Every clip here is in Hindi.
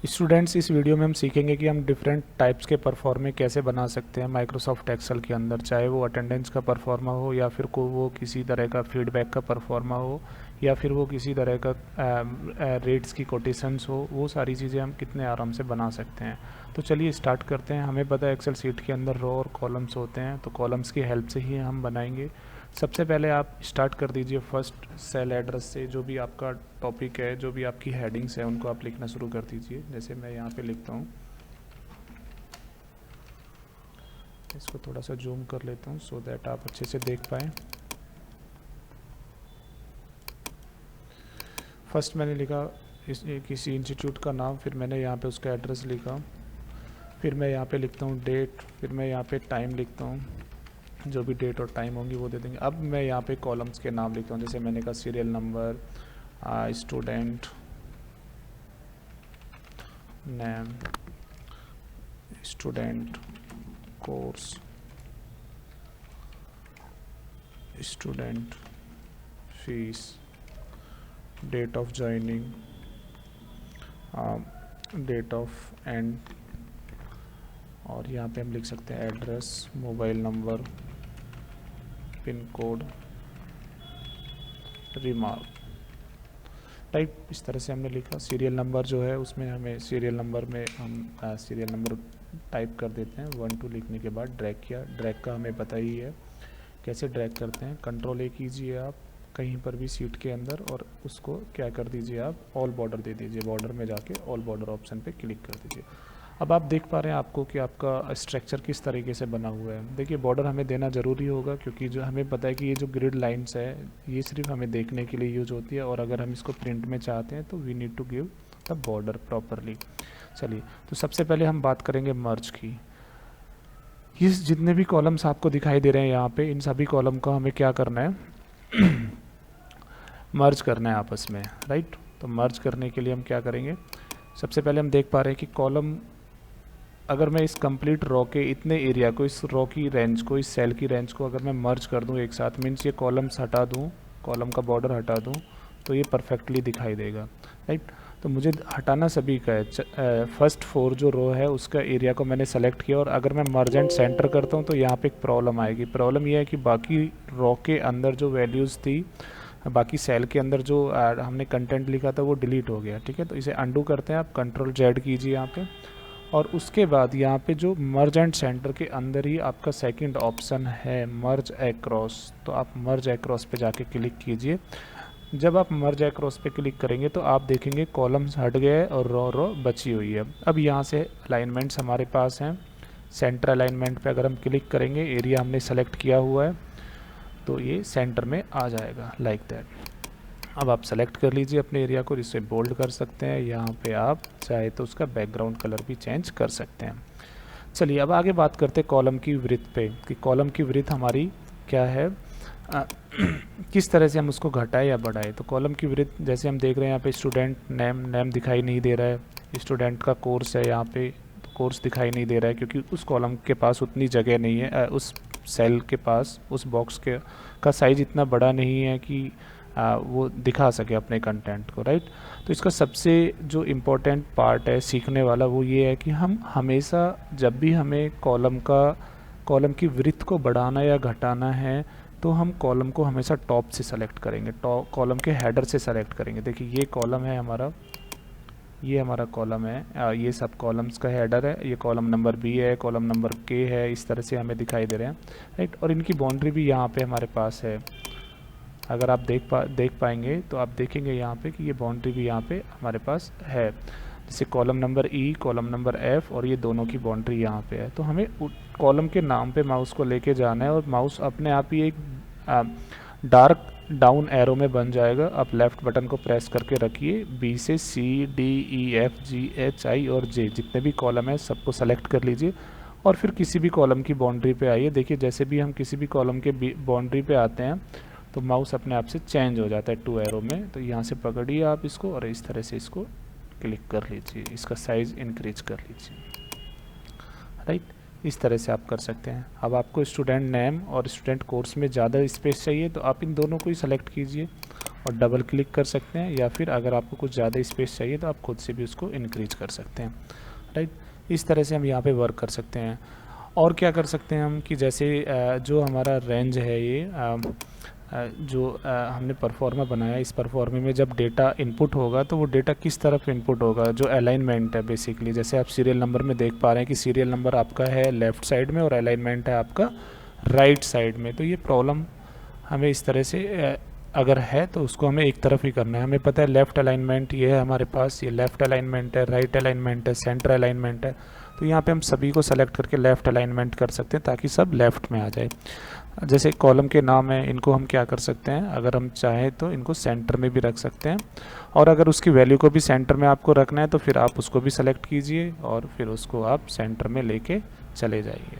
स्टूडेंट्स, इस वीडियो में हम सीखेंगे कि हम डिफरेंट टाइप्स के परफॉर्मे कैसे बना सकते हैं माइक्रोसॉफ्ट एक्सेल के अंदर, चाहे वो अटेंडेंस का परफॉर्मा हो या फिर को वो किसी तरह का फीडबैक का परफॉर्मा हो या फिर वो किसी तरह का रेट्स की कोटेशंस हो। वो सारी चीज़ें हम कितने आराम से बना सकते हैं। तो चलिए स्टार्ट करते हैं। हमें पता है एक्सेल सीट के अंदर रो और कॉलम्स होते हैं, तो कॉलम्स की हेल्प से ही हम बनाएंगे। सबसे पहले आप स्टार्ट कर दीजिए फर्स्ट सेल एड्रेस से। जो भी आपका टॉपिक है, जो भी आपकी हेडिंग्स है, उनको आप लिखना शुरू कर दीजिए। जैसे मैं यहाँ पे लिखता हूँ, इसको थोड़ा सा जूम कर लेता हूँ सो दैट आप अच्छे से देख पाएँ। फर्स्ट मैंने लिखा किसी इंस्टीट्यूट का नाम, फिर मैंने यहाँ पे उसका एड्रेस लिखा, फिर मैं यहाँ पे लिखता हूँ डेट, फिर मैं यहाँ पे टाइम लिखता हूँ। जो भी डेट और टाइम होंगी वो दे देंगे। अब मैं यहाँ पे कॉलम्स के नाम लिखता हूँ। जैसे मैंने कहा serial number, student name, student course, student fees, date of joining, date of end, और यहाँ पे हम लिख सकते हैं address, mobile number, pin code, remark. Type इस तरह से हमने लिखा। सीरियल नंबर जो है उसमें हमें सीरियल नंबर में हम सीरियल नंबर टाइप कर देते हैं। 1 2 लिखने के बाद ड्रैग किया। ड्रैग का हमें पता ही है कैसे ड्रैग करते हैं। कंट्रोल ए कीजिए आप कहीं पर भी सीट के अंदर, और उसको क्या कर दीजिए आप ऑल बॉर्डर दे दीजिए। बॉर्डर में जाके ऑल बॉर्डर ऑप्शन पे क्लिक कर दीजिए। अब आप देख पा रहे हैं आपको कि आपका स्ट्रक्चर किस तरीके से बना हुआ है। देखिए बॉर्डर हमें देना ज़रूरी होगा, क्योंकि जो हमें पता है कि ये जो ग्रिड लाइंस है ये सिर्फ हमें देखने के लिए यूज होती है, और अगर हम इसको प्रिंट में चाहते हैं तो we need to give the border properly. चलिए, तो सबसे पहले हम बात करेंगे मर्ज की। ये जितने भी कॉलम्स आपको दिखाई दे रहे हैं यहाँ पे, इन सभी कॉलम को हमें क्या करना है मर्ज करना है आपस में, राइट। तो मर्ज करने के लिए हम क्या करेंगे, सबसे पहले हम देख पा रहे हैं कि कॉलम, अगर मैं इस कंप्लीट रो के इतने एरिया को, इस रो की रेंज को, इस सेल की रेंज को अगर मैं मर्ज कर दूं एक साथ, मीन्स ये कॉलम्स हटा दूं, कॉलम का बॉर्डर हटा दूं, तो ये परफेक्टली दिखाई देगा, राइट। तो मुझे हटाना सभी का है। फर्स्ट 4 जो रो है उसका एरिया को मैंने सेलेक्ट किया, और अगर मैं मर्ज एंड सेंटर करता हूँ तो यहाँ पे एक प्रॉब्लम आएगी। प्रॉब्लम ये है कि बाकी रो के अंदर जो वैल्यूज़ थी, बाकी सेल के अंदर जो हमने कंटेंट लिखा था वो डिलीट हो गया, ठीक है। तो इसे अंडू करते हैं आप, कंट्रोल जेड कीजिए यहाँ पे, और उसके बाद यहाँ पे जो मर्ज एंड सेंटर के अंदर ही आपका सेकंड ऑप्शन है मर्ज एक्रॉस। तो आप मर्ज एक्रॉस पे जाके क्लिक कीजिए। जब आप मर्ज एक्रॉस पे क्लिक करेंगे तो आप देखेंगे कॉलम्स हट गए और रो बची हुई है। अब यहाँ से अलाइनमेंट्स हमारे पास हैं। सेंटर अलाइनमेंट पे अगर हम क्लिक करेंगे, एरिया हमने सेलेक्ट किया हुआ है, तो ये सेंटर में आ जाएगा लाइक दैट। अब आप सेलेक्ट कर लीजिए अपने एरिया को, जिससे बोल्ड कर सकते हैं। यहाँ पे आप चाहे तो उसका बैकग्राउंड कलर भी चेंज कर सकते हैं। चलिए अब आगे बात करते हैं कॉलम की विड्थ पे, कि कॉलम की विड्थ हमारी क्या है, किस तरह से हम उसको घटाएं या बढ़ाएं। तो कॉलम की विड्थ जैसे हम देख रहे हैं यहाँ पे स्टूडेंट नेम दिखाई नहीं दे रहा है। स्टूडेंट का कोर्स है यहाँ पे, कोर्स दिखाई नहीं दे रहा है क्योंकि उस कॉलम के पास उतनी जगह नहीं है। उस सेल के पास, उस बॉक्स के का साइज़ इतना बड़ा नहीं है कि वो दिखा सके अपने कंटेंट को, राइट। तो इसका सबसे जो इम्पोर्टेंट पार्ट है सीखने वाला, वो ये है कि हम हमेशा जब भी हमें कॉलम की विड्थ को बढ़ाना या घटाना है, तो हम कॉलम को हमेशा टॉप से सेलेक्ट करेंगे, कॉलम के हेडर से सेलेक्ट करेंगे। देखिए ये कॉलम है हमारा, ये हमारा कॉलम है, ये सब कॉलम्स का हेडर है। ये कॉलम नंबर बी है, कॉलम नंबर के है, इस तरह से हमें दिखाई दे रहे हैं, राइट। और इनकी बाउंड्री भी यहाँ पे हमारे पास है। अगर आप देख पाएंगे तो आप देखेंगे यहाँ पे कि ये बाउंड्री भी यहाँ पे हमारे पास है। जैसे कॉलम नंबर ई, कॉलम नंबर एफ, और ये दोनों की बाउंड्री यहाँ पे है। तो हमें कॉलम के नाम पे माउस को लेके जाना है, और माउस अपने आप ही एक डार्क डाउन एरो में बन जाएगा। आप लेफ़्ट बटन को प्रेस करके रखिए, बी से सी, डी, ई, एफ, जी, एच, आई और जे, जितने भी कॉलम है सबको सेलेक्ट कर लीजिए, और फिर किसी भी कॉलम की बाउंड्री पे आइए। देखिए जैसे भी हम किसी भी कॉलम के बाउंड्री पे आते हैं तो माउस अपने आप से चेंज हो जाता है 2 एरो में। तो यहाँ से पकड़िए आप इसको, और इस तरह से इसको क्लिक कर लीजिए, इसका साइज़ इंक्रीज कर लीजिए, राइट। इस तरह से आप कर सकते हैं। अब आपको स्टूडेंट नेम और स्टूडेंट कोर्स में ज़्यादा स्पेस चाहिए तो आप इन दोनों को ही सेलेक्ट कीजिए, और डबल क्लिक कर सकते हैं, या फिर अगर आपको कुछ ज़्यादा स्पेस चाहिए तो आप खुद से भी उसको इंक्रीज कर सकते हैं, राइट। इस तरह से हम यहाँ पे वर्क कर सकते हैं। और क्या कर सकते हैं हम कि जैसे जो हमारा रेंज है ये जो हमने परफॉर्मा बनाया, इस परफॉर्मे में जब डेटा इनपुट होगा तो वो डेटा किस तरफ इनपुट होगा, जो अलाइनमेंट है बेसिकली। जैसे आप सीरियल नंबर में देख पा रहे हैं कि सीरियल नंबर आपका है लेफ़्ट साइड में और अलाइनमेंट है आपका राइट साइड में। तो ये प्रॉब्लम हमें इस तरह से अगर है तो उसको हमें एक तरफ ही करना है। हमें पता है लेफ़्ट अलाइनमेंट ये है हमारे पास, ये लेफ़्ट अलाइनमेंट है, राइट अलाइनमेंट है, सेंटर अलाइनमेंट है। तो यहाँ पे हम सभी को सेलेक्ट करके लेफ़्ट अलाइनमेंट कर सकते हैं ताकि सब लेफ़्ट में आ जाए। जैसे कॉलम के नाम है, इनको हम क्या कर सकते हैं, अगर हम चाहें तो इनको सेंटर में भी रख सकते हैं, और अगर उसकी वैल्यू को भी सेंटर में आपको रखना है तो फिर आप उसको भी सेलेक्ट कीजिए और फिर उसको आप सेंटर में लेके चले जाइए,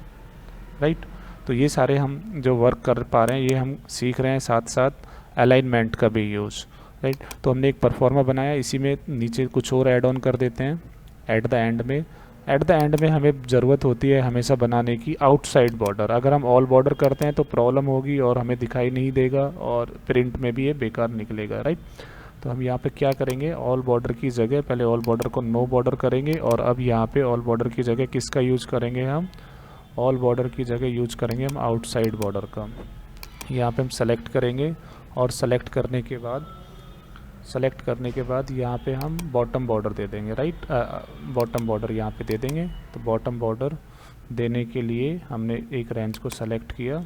राइट। तो ये सारे हम जो वर्क कर पा रहे हैं ये हम सीख रहे हैं, साथ साथ अलाइनमेंट का भी यूज़, राइट। तो हमने एक परफॉर्मा बनाया, इसी में नीचे कुछ और ऐड ऑन कर देते हैं एट द एंड में। एट द एंड में हमें ज़रूरत होती है हमेशा बनाने की आउटसाइड बॉर्डर। अगर हम ऑल बॉर्डर करते हैं तो प्रॉब्लम होगी और हमें दिखाई नहीं देगा और प्रिंट में भी ये बेकार निकलेगा, राइट। तो हम यहाँ पे क्या करेंगे, ऑल बॉर्डर की जगह पहले ऑल बॉर्डर को नो बॉर्डर करेंगे, और अब यहाँ पे ऑल बॉर्डर की जगह किसका यूज करेंगे, हम ऑल बॉर्डर की जगह यूज करेंगे हम आउटसाइड बॉर्डर का। यहाँ पे हम सेलेक्ट करेंगे और सेलेक्ट करने के बाद यहाँ पे हम बॉटम बॉर्डर दे देंगे, राइट। बॉटम बॉर्डर यहाँ पे दे देंगे। तो बॉटम बॉर्डर देने के लिए हमने एक रेंज को सेलेक्ट किया,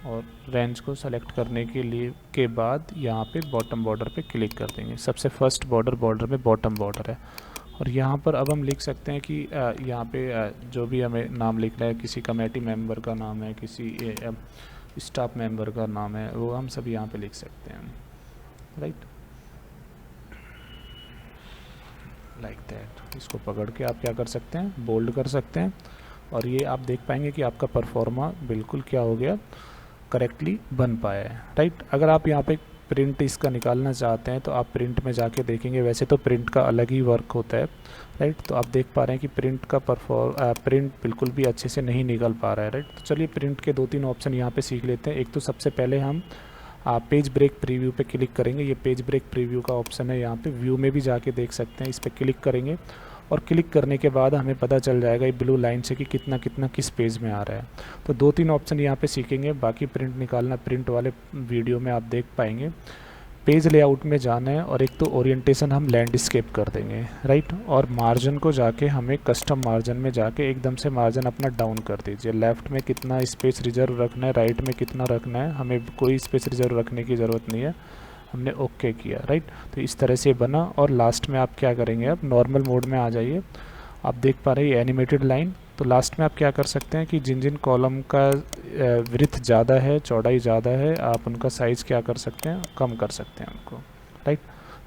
और रेंज को सेलेक्ट करने के बाद यहाँ पे बॉटम बॉर्डर पे क्लिक कर देंगे। सबसे फर्स्ट बॉर्डर में बॉटम बॉर्डर है, और यहाँ पर अब हम लिख सकते हैं कि यहाँ पे जो भी हमें नाम लिखना है, किसी कमेटी मेंबर का नाम है, किसी स्टाफ मेंबर का नाम है, वो हम सब यहाँ पे लिख सकते हैं, राइट, लाइक दैट। इसको पकड़ के आप क्या कर सकते हैं, बोल्ड कर सकते हैं, और ये आप देख पाएंगे कि आपका परफॉर्मा बिल्कुल क्या हो गया, करेक्टली बन पाया है, राइट। अगर आप यहाँ पे प्रिंट इसका निकालना चाहते हैं तो आप प्रिंट में जाके देखेंगे। वैसे तो प्रिंट का अलग ही वर्क होता है, राइट। तो आप देख पा रहे हैं कि प्रिंट का प्रिंट बिल्कुल भी अच्छे से नहीं निकल पा रहा है, राइट। तो चलिए प्रिंट के 2-3 ऑप्शन यहाँ पे सीख लेते हैं। एक तो सबसे पहले हम पेज ब्रेक प्रीव्यू पे क्लिक करेंगे। ये पेज ब्रेक प्रीव्यू का ऑप्शन है, यहाँ पे व्यू में भी जाके देख सकते हैं। इस पर क्लिक करेंगे और क्लिक करने के बाद हमें पता चल जाएगा ये ब्लू लाइन से कि कितना कितना किस पेज में आ रहा है। तो 2-3 ऑप्शन यहाँ पे सीखेंगे, बाकी प्रिंट निकालना प्रिंट वाले वीडियो में आप देख पाएंगे। पेज लेआउट में जाना है, और एक तो ओरिएंटेशन हम लैंडस्केप कर देंगे, राइट। और मार्जिन को जाके हमें कस्टम मार्जिन में जाके एकदम से मार्जिन अपना डाउन कर दीजिए। लेफ़्ट में कितना स्पेस रिजर्व रखना है, राइट में कितना रखना है, हमें कोई स्पेस रिजर्व रखने की ज़रूरत नहीं है। हमने ओके किया, राइट। तो इस तरह से बना, और लास्ट में आप क्या करेंगे, अब नॉर्मल मोड में आ जाइए। आप देख पा रहे हैं एनिमेटेड लाइन। तो लास्ट में आप क्या कर सकते हैं कि जिन जिन कॉलम का विड्थ ज़्यादा है, चौड़ाई ज़्यादा है, आप उनका साइज़ क्या कर सकते हैं, कम कर सकते हैं उनको, राइट।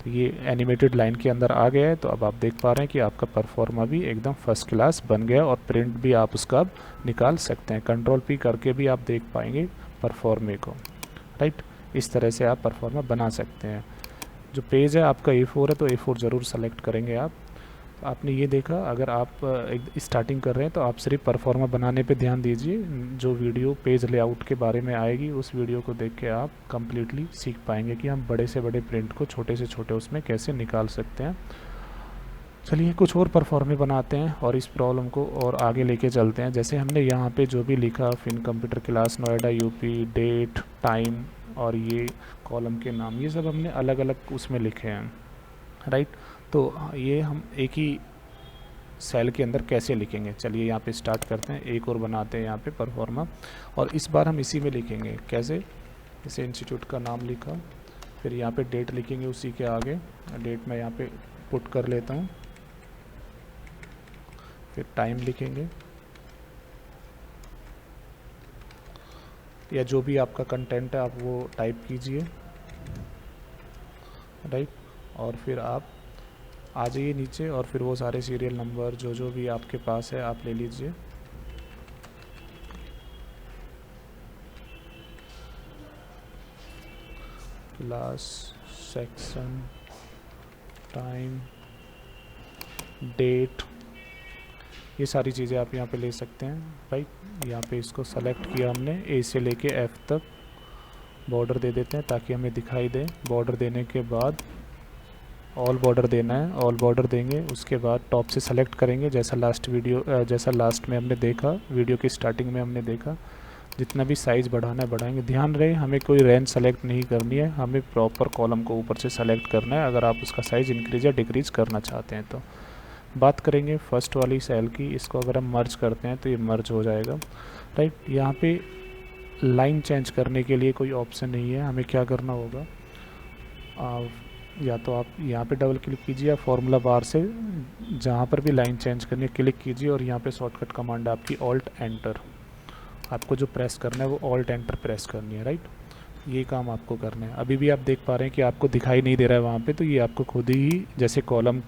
तो ये एनिमेटेड लाइन के अंदर आ गया है। तो अब आप देख पा रहे हैं कि आपका परफॉर्मा भी एकदम फर्स्ट क्लास बन गया, और प्रिंट भी आप उसका अब निकाल सकते हैं। Ctrl+P करके भी आप देख पाएंगे परफॉर्मे को, राइट। इस तरह से आप परफॉर्मा बना सकते हैं। जो पेज है आपका A4 है तो A4 ज़रूर सेलेक्ट करेंगे आप। आपने ये देखा, अगर आप स्टार्टिंग कर रहे हैं तो आप सिर्फ परफॉर्मा बनाने पे ध्यान दीजिए। जो वीडियो पेज लेआउट के बारे में आएगी उस वीडियो को देख के आप कम्प्लीटली सीख पाएंगे कि हम बड़े से बड़े प्रिंट को छोटे से छोटे उसमें कैसे निकाल सकते हैं। चलिए कुछ और परफॉर्मे बनाते हैं और इस प्रॉब्लम को और आगे लेके चलते हैं। जैसे हमने यहाँ पे जो भी लिखा, Fin computer class Noida UP, date, time और ये कॉलम के नाम, ये सब हमने अलग अलग उसमें लिखे हैं, राइट। तो ये हम एक ही सेल के अंदर कैसे लिखेंगे, चलिए यहाँ पे स्टार्ट करते हैं। एक और बनाते हैं यहाँ पे परफॉर्मा, और इस बार हम इसी में लिखेंगे। कैसे, जैसे इंस्टीट्यूट का नाम लिखा, फिर यहाँ पे डेट लिखेंगे उसी के आगे। डेट मैं यहाँ पे पुट कर लेता हूँ, फिर टाइम लिखेंगे, या जो भी आपका कंटेंट है आप वो टाइप कीजिए, राइट। और फिर आप आ जाइए नीचे, और फिर वो सारे सीरियल नंबर जो जो भी आपके पास है आप ले लीजिए। क्लास, सेक्शन, टाइम, डेट, ये सारी चीज़ें आप यहाँ पे ले सकते हैं, राइट। यहाँ पे इसको सेलेक्ट किया हमने A से लेके F तक, बॉर्डर दे देते हैं ताकि हमें दिखाई दे। बॉर्डर देने के बाद ऑल बॉर्डर देना है, ऑल बॉर्डर देंगे। उसके बाद टॉप से सेलेक्ट करेंगे, जैसा लास्ट में हमने देखा, वीडियो की स्टार्टिंग में हमने देखा। जितना भी साइज़ बढ़ाना है बढ़ाएंगे। ध्यान रहे हमें कोई रेंज सेलेक्ट नहीं करनी है, हमें प्रॉपर कॉलम को ऊपर से सेलेक्ट करना है अगर आप उसका साइज़ इंक्रीज़ या डिक्रीज़ करना चाहते हैं तो। बात करेंगे फर्स्ट वाली सेल की। इसको अगर हम मर्ज करते हैं तो ये मर्ज हो जाएगा, राइट। यहाँ पे लाइन चेंज करने के लिए कोई ऑप्शन नहीं है। हमें क्या करना होगा, या तो आप यहाँ पे डबल क्लिक कीजिए या फॉर्मूला बार से जहाँ पर भी लाइन चेंज करनी है क्लिक कीजिए, और यहाँ पे शॉर्टकट कमांड है आपकी ऑल्ट एंटर। आपको जो प्रेस करना है वो ऑल्ट एंटर प्रेस करनी है, राइट। ये काम आपको करना है। अभी भी आप देख पा रहे हैं कि आपको दिखाई नहीं दे रहा है वहाँ पे, तो ये आपको खुद ही, जैसे कॉलम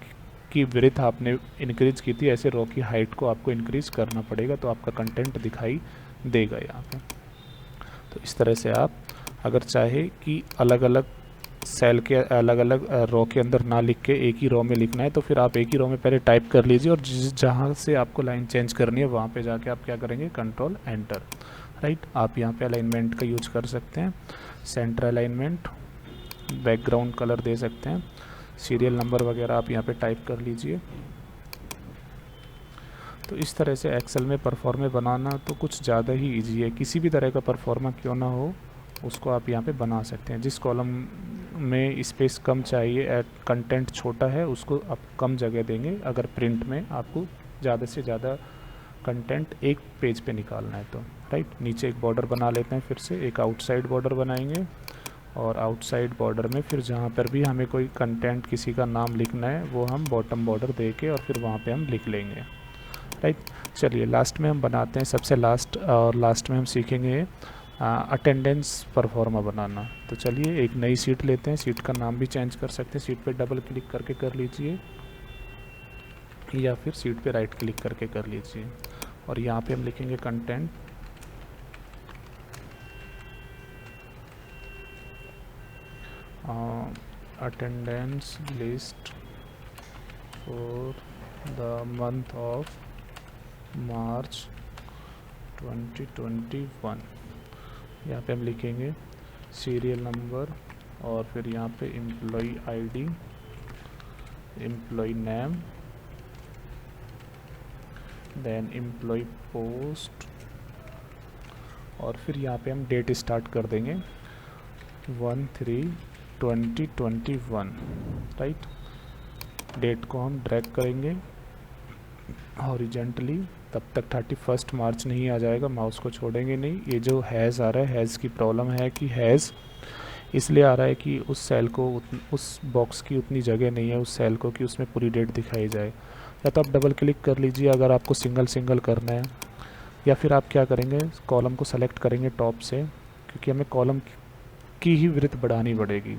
की विड्थ आपने इंक्रीज़ की थी, ऐसे रो की हाइट को आपको इंक्रीज़ करना पड़ेगा, तो आपका कंटेंट दिखाई देगा यहाँ पे। तो इस तरह से आप अगर चाहे कि अलग अलग सेल के अलग अलग रो के अंदर ना लिख के एक ही रो में लिखना है, तो फिर आप एक ही रो में पहले टाइप कर लीजिए, और जहाँ से आपको लाइन चेंज करनी है वहाँ पे जाके आप क्या करेंगे, कंट्रोल एंटर, राइट। आप यहाँ पे अलाइनमेंट का यूज कर सकते हैं, सेंटर अलाइनमेंट, बैकग्राउंड कलर दे सकते हैं, सीरियल नंबर वगैरह आप यहाँ पे टाइप कर लीजिए। तो इस तरह से एक्सेल में परफॉर्मे बनाना तो कुछ ज़्यादा ही इजी है। किसी भी तरह का परफॉर्मा क्यों ना हो, उसको आप यहाँ पे बना सकते हैं। जिस कॉलम में स्पेस कम चाहिए, कंटेंट छोटा है, उसको आप कम जगह देंगे। अगर प्रिंट में आपको ज़्यादा से ज़्यादा कंटेंट एक पेज पे निकालना है तो, राइट। नीचे एक बॉर्डर बना लेते हैं, फिर से एक आउटसाइड बॉर्डर बनाएंगे, और आउटसाइड बॉर्डर में फिर जहाँ पर भी हमें कोई कंटेंट किसी का नाम लिखना है वो हम बॉटम बॉर्डर दे के और फिर वहाँ पे हम लिख लेंगे, राइट। चलिए लास्ट में हम बनाते हैं, सबसे लास्ट, और लास्ट में हम सीखेंगे अटेंडेंस परफॉर्मा बनाना। तो चलिए एक नई सीट लेते हैं, सीट का नाम भी चेंज कर सकते हैं। सीट पे डबल क्लिक करके कर लीजिए, या फिर सीट पे राइट क्लिक करके कर लीजिए, और यहाँ पे हम लिखेंगे content, attendance list for the month of March 2021। यहाँ पे हम लिखेंगे सीरियल नंबर, और फिर यहाँ पे employee ID, employee name, then employee post, और फिर यहाँ पे हम डेट स्टार्ट कर देंगे 1/3/2021, राइट। डेट को हम ड्रैग करेंगे हॉरिजेंटली, तब तक 31 मार्च नहीं आ जाएगा, माउस को छोड़ेंगे नहीं। ये जो हैज़ आ रहा है, हैज़ की प्रॉब्लम है कि हैज़ इसलिए आ रहा है कि उस सेल को उस बॉक्स की उतनी जगह नहीं है उस सेल को कि उसमें पूरी डेट दिखाई जाए। या तो आप डबल क्लिक कर लीजिए अगर आपको सिंगल सिंगल करना है, या फिर आप क्या करेंगे, कॉलम को सेलेक्ट करेंगे टॉप से, क्योंकि हमें कॉलम की ही विड्थ बढ़ानी पड़ेगी,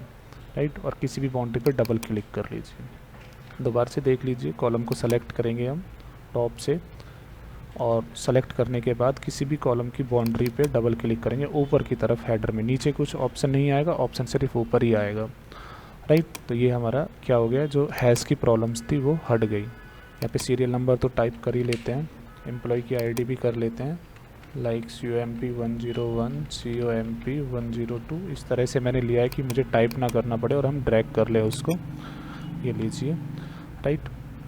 राइट। और किसी भी बाउंड्री पर डबल क्लिक कर लीजिए। दोबारा से देख लीजिए, कॉलम को सेलेक्ट करेंगे हम टॉप से, और सेलेक्ट करने के बाद किसी भी कॉलम की बाउंड्री पे डबल क्लिक करेंगे ऊपर की तरफ हेडर में। नीचे कुछ ऑप्शन नहीं आएगा, ऑप्शन सिर्फ ऊपर ही आएगा, राइट। तो ये हमारा क्या हो गया, जो हैज़ की प्रॉब्लम्स थी वो हट गई। यहाँ पे सीरियल नंबर तो टाइप कर ही लेते हैं, एम्प्लॉय की आईडी भी कर लेते हैं, लाइक COMP101 COMP102। इस तरह से मैंने लिया है कि मुझे टाइप ना करना पड़े और हम ड्रैग कर ले उसको। ये लीजिए, राइट।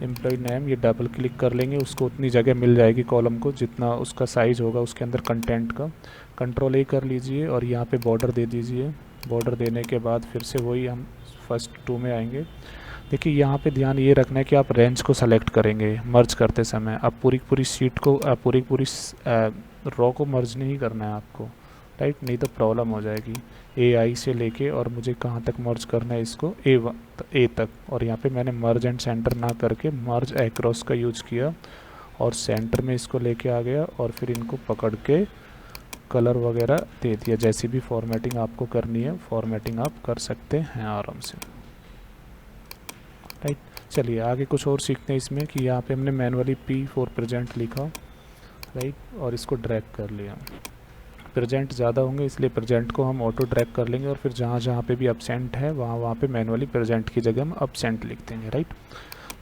एम्प्लॉय नेम, ये डबल क्लिक कर लेंगे, उसको उतनी जगह मिल जाएगी कॉलम को जितना उसका साइज़ होगा उसके अंदर कंटेंट का। कंट्रोल A कर लीजिए, और यहाँ पे बॉर्डर दे दीजिए। बॉर्डर देने के बाद फिर से वही हम फर्स्ट 2 में आएंगे। देखिए यहाँ पे ध्यान ये रखना है कि आप रेंज को सेलेक्ट करेंगे मर्ज करते समय। आप पूरी सीट को पूरी रो को मर्ज नहीं करना है आपको, राइट, नहीं तो प्रॉब्लम हो जाएगी। AI से लेके और मुझे कहाँ तक मर्ज करना है इसको, A तक। और यहाँ पे मैंने मर्ज एंड सेंटर ना करके मर्ज एक्रॉस का यूज किया, और सेंटर में इसको लेके आ गया, और फिर इनको पकड़ के कलर वगैरह दे दिया। जैसी भी फॉर्मेटिंग आपको करनी है फॉर्मेटिंग आप कर सकते हैं आराम से, राइट। चलिए आगे कुछ और सीखते हैं इसमें, कि यहाँ पे हमने मैनुअली P for प्रेजेंट लिखा, राइट, और इसको ड्रैग कर लिया। प्रेजेंट ज़्यादा होंगे इसलिए प्रेजेंट को हम ऑटो ड्रैग कर लेंगे, और फिर जहाँ जहाँ पे भी एब्सेंट है वहाँ पे मैनुअली प्रेजेंट की जगह हम एब्सेंट लिख देंगे, राइट।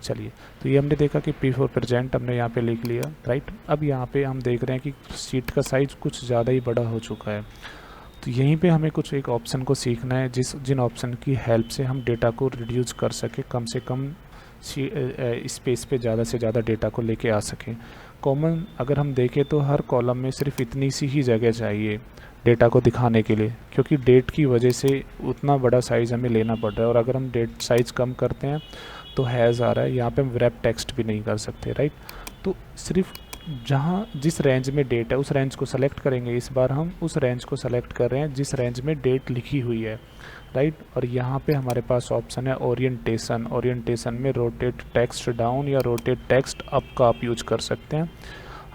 चलिए, तो ये हमने देखा कि P for प्रेजेंट हमने यहाँ पे लिख लिया, राइट। अब यहाँ पे हम देख रहे हैं कि शीट का साइज़ कुछ ज़्यादा ही बड़ा हो चुका है। तो यहीं पे हमें कुछ एक ऑप्शन को सीखना है जिन ऑप्शन की हेल्प से हम डेटा को रिड्यूस कर सकें, कम से कम स्पेस पे ज़्यादा से ज़्यादा डेटा को लेके आ सकें। कॉमन अगर हम देखें तो हर कॉलम में सिर्फ इतनी सी ही जगह चाहिए डेटा को दिखाने के लिए, क्योंकि डेट की वजह से उतना बड़ा साइज़ हमें लेना पड़ रहा है। और अगर हम डेट साइज़ कम करते हैं तो हैज़ आ रहा है, यहाँ पे हम रैप टेक्स्ट भी नहीं कर सकते, राइट। तो सिर्फ जहाँ जिस रेंज में डेट है उस रेंज को सेलेक्ट करेंगे। इस बार हम उस रेंज को सेलेक्ट कर रहे हैं जिस रेंज में डेट लिखी हुई है, राइट। और यहाँ पे हमारे पास ऑप्शन है ओरिएंटेशन। ओरिएंटेशन में रोटेट टेक्स्ट डाउन या रोटेट टेक्स्ट अप का आप यूज कर सकते हैं।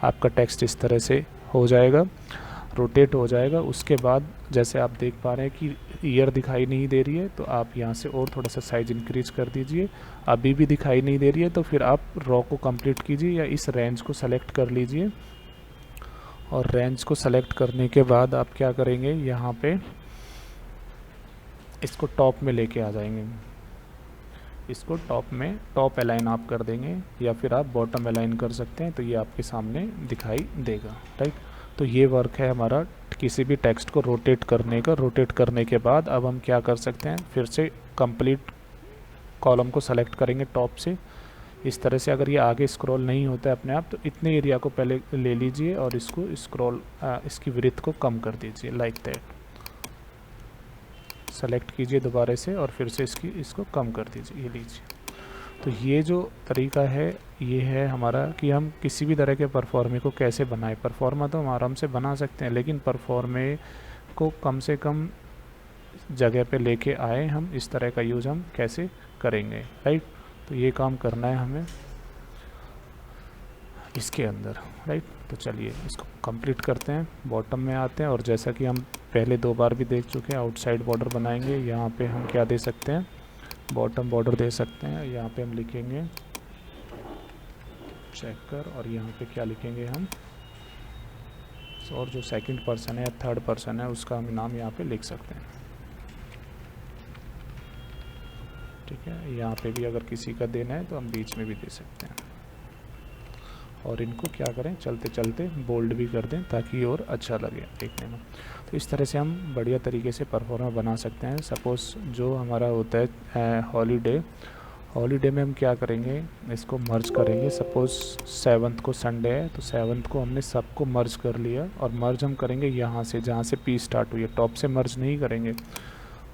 आपका टेक्स्ट इस तरह से हो जाएगा, रोटेट हो जाएगा। उसके बाद जैसे आप देख पा रहे हैं कि ईयर दिखाई नहीं दे रही है, तो आप यहाँ से और थोड़ा सा साइज़ इंक्रीज कर दीजिए। अभी भी दिखाई नहीं दे रही है तो फिर आप रॉ को कंप्लीट कीजिए या इस रेंज को सेलेक्ट कर लीजिए। और रेंज को सेलेक्ट करने के बाद आप क्या करेंगे, यहाँ पे इसको टॉप में लेके आ जाएंगे। इसको टॉप अलाइन आप कर देंगे या फिर आप बॉटम अलाइन कर सकते हैं, तो ये आपके सामने दिखाई देगा, राइट। तो ये वर्क है हमारा किसी भी टेक्स्ट को रोटेट करने का। रोटेट करने के बाद अब हम क्या कर सकते हैं, फिर से कंप्लीट कॉलम को सेलेक्ट करेंगे टॉप से। इस तरह से अगर ये आगे स्क्रॉल नहीं होता है अपने आप, तो इतने एरिया को पहले ले लीजिए और इसको इसकी विड्थ को कम कर दीजिए, लाइक दैट। सेलेक्ट कीजिए दोबारा से और फिर से इसको कम कर दीजिए, ये लीजिए। तो ये जो तरीका है ये है हमारा कि हम किसी भी तरह के परफॉर्मे को कैसे बनाएं। परफॉर्मा तो हम आराम से बना सकते हैं, लेकिन परफॉर्मे को कम से कम जगह पे लेके आए हम, इस तरह का यूज़ हम कैसे करेंगे, राइट। तो ये काम करना है हमें इसके अंदर, राइट। तो चलिए इसको कंप्लीट करते हैं, बॉटम में आते हैं और जैसा कि हम पहले 2 बार भी देख चुके हैं, आउटसाइड बॉर्डर बनाएंगे। यहाँ पे हम क्या दे सकते हैं, बॉटम बॉर्डर दे सकते हैं। यहाँ पे हम लिखेंगे चेकर और यहाँ पे क्या लिखेंगे हम, और जो सेकंड पर्सन है या थर्ड पर्सन है उसका हम नाम यहाँ पे लिख सकते हैं, ठीक है। यहाँ पे भी अगर किसी का देना है तो हम बीच में भी दे सकते हैं। और इनको क्या करें, चलते चलते बोल्ड भी कर दें ताकि और अच्छा लगे देखने में। तो इस तरह से हम बढ़िया तरीके से परफॉर्मा बना सकते हैं। सपोज़ जो हमारा होता है हॉलीडे में हम क्या करेंगे, इसको मर्ज करेंगे। सपोज़ 7th को संडे है तो 7th को हमने सबको मर्ज कर लिया, और मर्ज हम करेंगे यहाँ से जहाँ से पी स्टार्ट हुई है, टॉप से मर्ज नहीं करेंगे।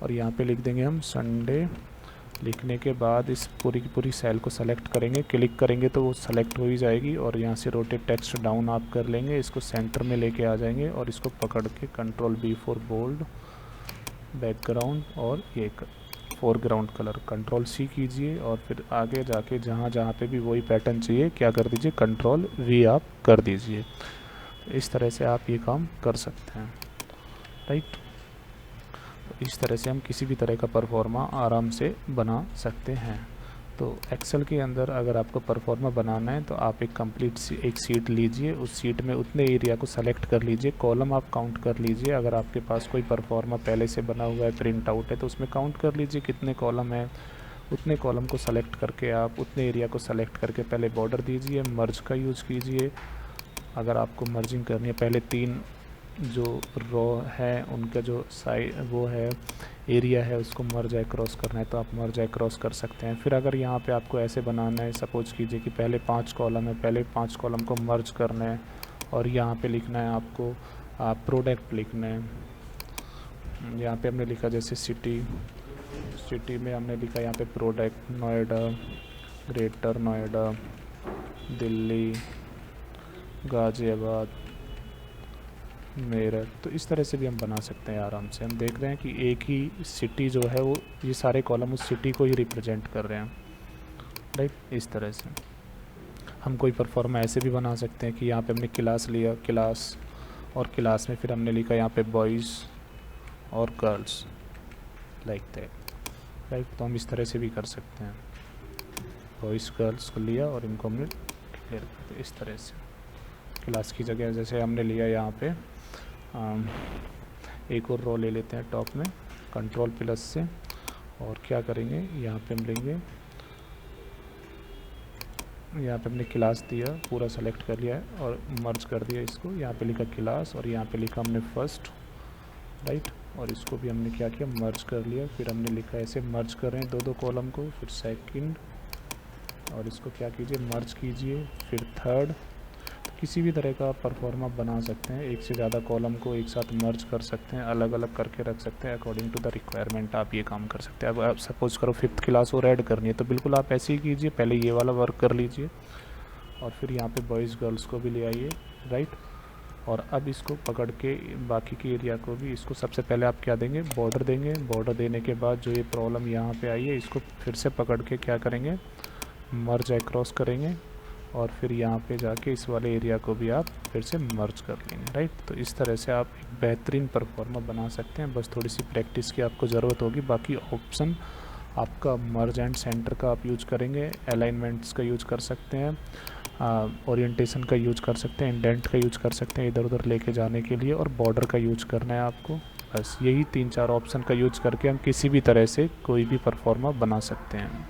और यहाँ पे लिख देंगे हम संडे। लिखने के बाद इस पूरी की पूरी सेल को सेलेक्ट करेंगे, क्लिक करेंगे तो वो सेलेक्ट हो ही जाएगी। और यहाँ से रोटेट टेक्स्ट डाउन आप कर लेंगे, इसको सेंटर में लेके आ जाएंगे और इसको पकड़ के Ctrl+B फॉर बोल्ड, बैकग्राउंड और ये फोरग्राउंड कलर Ctrl+C कीजिए। और फिर आगे जाके जहाँ जहाँ पे भी वही पैटर्न चाहिए क्या कर दीजिए, Ctrl+V आप कर दीजिए। इस तरह से आप ये काम कर सकते हैं, राइट। इस तरह से हम किसी भी तरह का परफॉर्मा आराम से बना सकते हैं। तो एक्सेल के अंदर अगर आपको परफॉर्मा बनाना है तो आप एक एक सीट लीजिए, उस सीट में उतने एरिया को सेलेक्ट कर लीजिए, कॉलम आप काउंट कर लीजिए। अगर आपके पास कोई परफॉर्मा पहले से बना हुआ है, प्रिंट आउट है, तो उसमें काउंट कर लीजिए कितने कॉलम है। उतने कॉलम को सेलेक्ट करके आप उतने एरिया को सेलेक्ट करके पहले बॉर्डर दीजिए, मर्ज का यूज़ कीजिए। अगर आपको मर्जिंग करनी है, पहले 3 जो रो है उनका जो वो है एरिया है उसको मर्ज क्रॉस करना है तो आप मर्ज क्रॉस कर सकते हैं। फिर अगर यहाँ पे आपको ऐसे बनाना है, सपोज कीजिए कि पहले 5 कॉलम है, पहले 5 कॉलम को मर्ज करना है और यहाँ पे लिखना है आपको प्रोडक्ट लिखना है। यहाँ पे हमने लिखा जैसे सिटी में हमने लिखा यहाँ पे प्रोडक्ट नोएडा, ग्रेटर नोएडा, दिल्ली, गाज़ियाबाद, मेरठ। तो इस तरह से भी हम बना सकते हैं आराम से। हम देख रहे हैं कि एक ही सिटी जो है वो ये सारे कॉलम उस सिटी को ही रिप्रेजेंट कर रहे हैं, राइट। इस तरह से हम कोई परफॉर्मा ऐसे भी बना सकते हैं कि यहाँ पे हमने क्लास लिया, क्लास और क्लास में फिर हमने लिखा यहाँ पे बॉयज़ और गर्ल्स, लाइक दैट, राइट। तो हम इस तरह से भी कर सकते हैं, बॉयज़ गर्ल्स को लिया और इनको हमने क्लियर कर दिया इस तरह से। क्लास की जगह जैसे हमने लिया यहाँ पे एक और रो ले लेते हैं टॉप में Ctrl+ से, और क्या करेंगे यहाँ पे हम लेंगे, यहाँ पे हमने क्लास दिया, पूरा सेलेक्ट कर लिया है और मर्ज कर दिया इसको। यहाँ पे लिखा क्लास और यहाँ पे लिखा हमने फर्स्ट राइट। और इसको भी हमने क्या किया, मर्ज कर लिया। फिर हमने लिखा ऐसे मर्ज कर रहे हैं दो कॉलम को, फिर सेकंड, और इसको क्या कीजिए, मर्ज कीजिए, फिर थर्ड। किसी भी तरह का परफॉर्मा बना सकते हैं, एक से ज़्यादा कॉलम को एक साथ मर्ज कर सकते हैं, अलग अलग करके रख सकते हैं, अकॉर्डिंग टू द रिक्वायरमेंट आप ये काम कर सकते हैं। अब आप सपोज करो 5th क्लास और ऐड करनी है, तो बिल्कुल आप ऐसे ही कीजिए, पहले ये वाला वर्क कर लीजिए और फिर यहाँ पे बॉयज़ गर्ल्स को भी ले आइए, राइट। और अब इसको पकड़ के बाकी के एरिया को भी, इसको सबसे पहले आप क्या देंगे, बॉर्डर देंगे। बॉर्डर देने के बाद जो ये प्रॉब्लम यहाँ पे आई है, इसको फिर से पकड़ के क्या करेंगे, मर्ज अक्रॉस करेंगे, और फिर यहाँ पे जाके इस वाले एरिया को भी आप फिर से मर्ज कर लेंगे, राइट। तो इस तरह से आप एक बेहतरीन परफॉर्मा बना सकते हैं, बस थोड़ी सी प्रैक्टिस की आपको ज़रूरत होगी। बाकी ऑप्शन आपका मर्ज एंड सेंटर का आप यूज करेंगे, अलाइनमेंट्स का यूज कर सकते हैं, ओरिएंटेशन का यूज कर सकते हैं, इंडेंट का यूज कर सकते हैं इधर उधर लेके जाने के लिए, और बॉर्डर का यूज करना है आपको। बस यही 3-4 ऑप्शन का यूज करके हम किसी भी तरह से कोई भी परफॉर्मा बना सकते हैं।